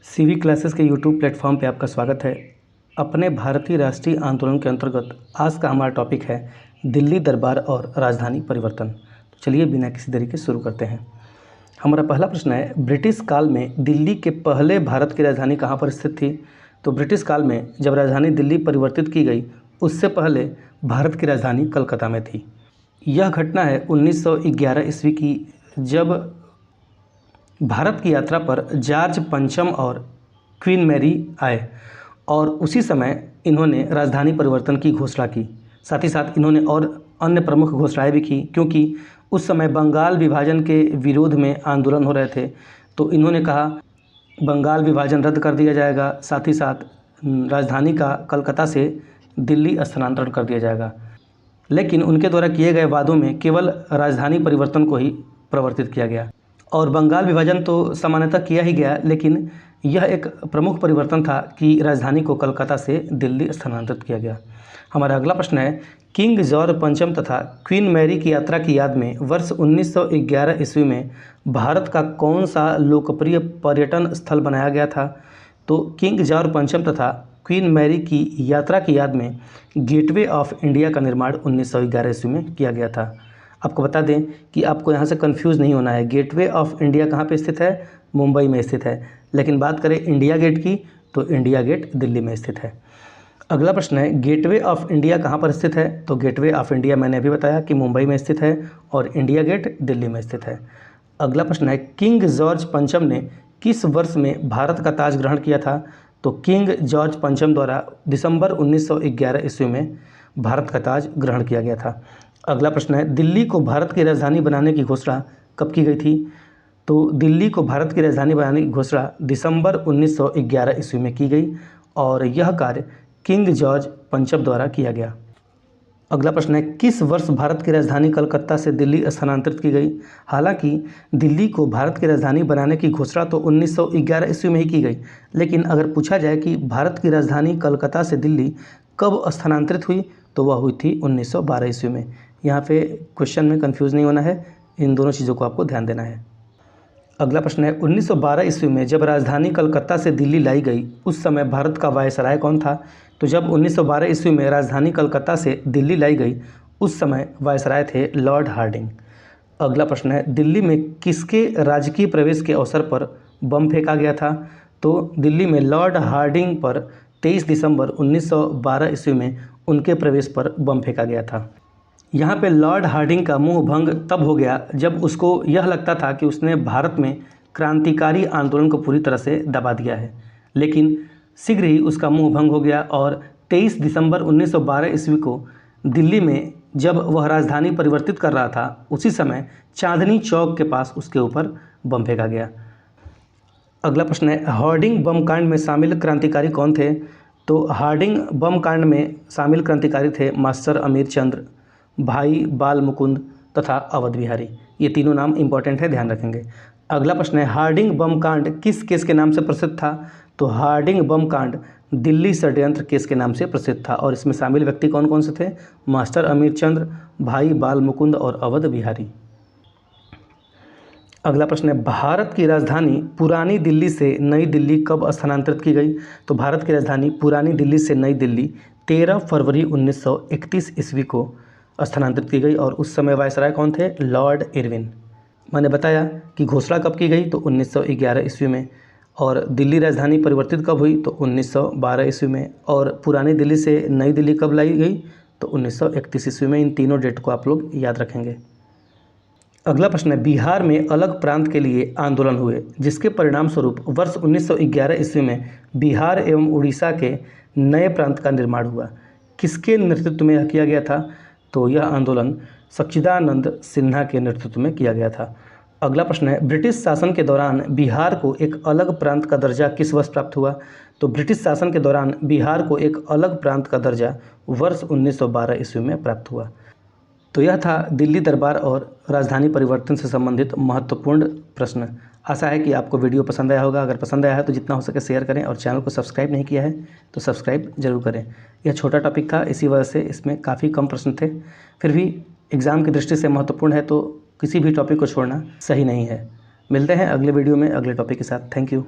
CV classes के YouTube platform पे आपका स्वागत है। अपने भारतीय राष्ट्रीय आंदोलन के अंतर्गत आज का हमारा टॉपिक है दिल्ली दरबार और राजधानी परिवर्तन। तो चलिए बिना किसी देरी के शुरू करते हैं। हमारा पहला प्रश्न है, ब्रिटिश काल में दिल्ली के पहले भारत की राजधानी कहाँ पर स्थित थी? तो ब्रिटिश काल में जब राजधानी दिल्ली परिवर्तित की गई उससे पहले भारत की राजधानी कलकत्ता में थी। यह घटना है 1911 ईस्वी की, जब भारत की यात्रा पर जॉर्ज पंचम और क्वीन मैरी आए और उसी समय इन्होंने राजधानी परिवर्तन की घोषणा की। साथ ही साथ इन्होंने और अन्य प्रमुख घोषणाएं भी की, क्योंकि उस समय बंगाल विभाजन के विरोध में आंदोलन हो रहे थे। तो इन्होंने कहा बंगाल विभाजन रद्द कर दिया जाएगा, साथ ही साथ राजधानी का कलकत्ता से दिल्ली स्थानांतरण कर दिया जाएगा। लेकिन उनके द्वारा किए गए वादों में केवल राजधानी परिवर्तन को ही प्रवर्तित किया गया और बंगाल विभाजन तो सामान्यतः किया ही गया, लेकिन यह एक प्रमुख परिवर्तन था कि राजधानी को कलकत्ता से दिल्ली स्थानांतरित किया गया। हमारा अगला प्रश्न है, किंग जॉर्ज पंचम तथा क्वीन मैरी की यात्रा की याद में वर्ष 1911 ईस्वी में भारत का कौन सा लोकप्रिय पर्यटन स्थल बनाया गया था? तो किंग जॉर्ज पंचम तथा क्वीन मैरी की यात्रा की याद में गेटवे ऑफ इंडिया का निर्माण 1911 ईस्वी में किया गया था। आपको बता दें कि आपको यहाँ से कंफ्यूज नहीं होना है। गेटवे ऑफ इंडिया कहाँ पे स्थित है? मुंबई में स्थित है। लेकिन बात करें इंडिया गेट की तो इंडिया गेट दिल्ली में स्थित है। अगला प्रश्न है, गेटवे ऑफ इंडिया कहाँ पर स्थित है? तो गेटवे ऑफ इंडिया मैंने अभी बताया कि मुंबई में स्थित है और इंडिया गेट दिल्ली में स्थित है। अगला प्रश्न है, किंग जॉर्ज पंचम ने किस वर्ष में भारत का ताज ग्रहण किया था? तो किंग जॉर्ज पंचम द्वारा दिसंबर 1911 ईस्वी में भारत का ताज ग्रहण किया गया था। अगला प्रश्न है, दिल्ली को भारत की राजधानी बनाने की घोषणा कब की गई थी? तो दिल्ली को भारत की राजधानी बनाने की घोषणा दिसंबर 1911 ईस्वी में की गई और यह कार्य किंग जॉर्ज पंचम द्वारा किया गया। अगला प्रश्न है, किस वर्ष भारत की राजधानी कलकत्ता से दिल्ली स्थानांतरित की गई? हालांकि दिल्ली को भारत की राजधानी बनाने की घोषणा तो 1911 ईस्वी में ही की गई, लेकिन अगर पूछा जाए कि भारत की राजधानी कलकत्ता से दिल्ली कब स्थानांतरित हुई तो वह हुई थी 1912 ईस्वी में। यहाँ पे क्वेश्चन में कंफ्यूज नहीं होना है, इन दोनों चीज़ों को आपको ध्यान देना है। अगला प्रश्न है, 1912 ईस्वी में जब राजधानी कलकत्ता से दिल्ली लाई गई उस समय भारत का वायसराय कौन था? तो जब 1912 ईस्वी में राजधानी कलकत्ता से दिल्ली लाई गई उस समय वायसराय थे लॉर्ड हार्डिंग। अगला प्रश्न है, दिल्ली में किसके राजकीय प्रवेश के अवसर पर बम फेंका गया था? तो दिल्ली में लॉर्ड हार्डिंग पर 23 दिसंबर 1912 ईस्वी में उनके प्रवेश पर बम फेंका गया था। यहाँ पे लॉर्ड हार्डिंग का मुंह भंग तब हो गया जब उसको यह लगता था कि उसने भारत में क्रांतिकारी आंदोलन को पूरी तरह से दबा दिया है, लेकिन शीघ्र ही उसका मुंह भंग हो गया और 23 दिसंबर 1912 ईस्वी को दिल्ली में जब वह राजधानी परिवर्तित कर रहा था उसी समय चांदनी चौक के पास उसके ऊपर बम फेंका गया। अगला प्रश्न है, हार्डिंग बम कांड में शामिल क्रांतिकारी कौन थे? तो हार्डिंग बम कांड में शामिल क्रांतिकारी थे मास्टर अमीर चंद्र, भाई बाल मुकुंद तथा अवध बिहारी। ये तीनों नाम इंपॉर्टेंट है, ध्यान रखेंगे। अगला प्रश्न है, हार्डिंग बम कांड किस केस के नाम से प्रसिद्ध था? तो हार्डिंग बम कांड दिल्ली षड्यंत्र केस के नाम से प्रसिद्ध था और इसमें शामिल व्यक्ति कौन कौन से थे? मास्टर अमीर चंद्र, भाई बाल मुकुंद और अवध बिहारी। अगला प्रश्न है, भारत की राजधानी पुरानी दिल्ली से नई दिल्ली कब स्थानांतरित की गई? तो भारत की राजधानी पुरानी दिल्ली से नई दिल्ली 13 फरवरी 1931 ईस्वी को स्थानांतरित की गई और उस समय वायसराय कौन थे? Lord Irwin. मैंने बताया कि घोषणा कब की गई तो 1911 ईस्वी में, और दिल्ली राजधानी परिवर्तित कब हुई तो 1912 ईस्वी में, और पुरानी दिल्ली से नई दिल्ली कब लाई गई तो 1931 ईस्वी में। इन तीनों डेट को आप लोग याद रखेंगे। अगला प्रश्न है, बिहार में अलग प्रांत के लिए आंदोलन हुए जिसके परिणाम स्वरूप वर्ष 1911 ईस्वी में बिहार एवं उड़ीसा के नए प्रांत का निर्माण हुआ। किसके नेतृत्व में यह किया गया था? तो यह आंदोलन सच्चिदानंद सिन्हा के नेतृत्व में किया गया था। अगला प्रश्न है, ब्रिटिश शासन के दौरान बिहार को एक अलग प्रांत का दर्जा किस वर्ष प्राप्त हुआ? तो ब्रिटिश शासन के दौरान बिहार को एक अलग प्रांत का दर्जा वर्ष 1912 ईस्वी में प्राप्त हुआ। तो यह था दिल्ली दरबार और राजधानी परिवर्तन से संबंधित महत्वपूर्ण प्रश्न। आशा है कि आपको वीडियो पसंद आया होगा। अगर पसंद आया है तो जितना हो सके शेयर करें और चैनल को सब्सक्राइब नहीं किया है तो सब्सक्राइब जरूर करें। यह छोटा टॉपिक था, इसी वजह से इसमें काफ़ी कम प्रश्न थे। फिर भी एग्ज़ाम की दृष्टि से महत्वपूर्ण है, तो किसी भी टॉपिक को छोड़ना सही नहीं है। मिलते हैं अगले वीडियो में अगले टॉपिक के साथ। Thank you.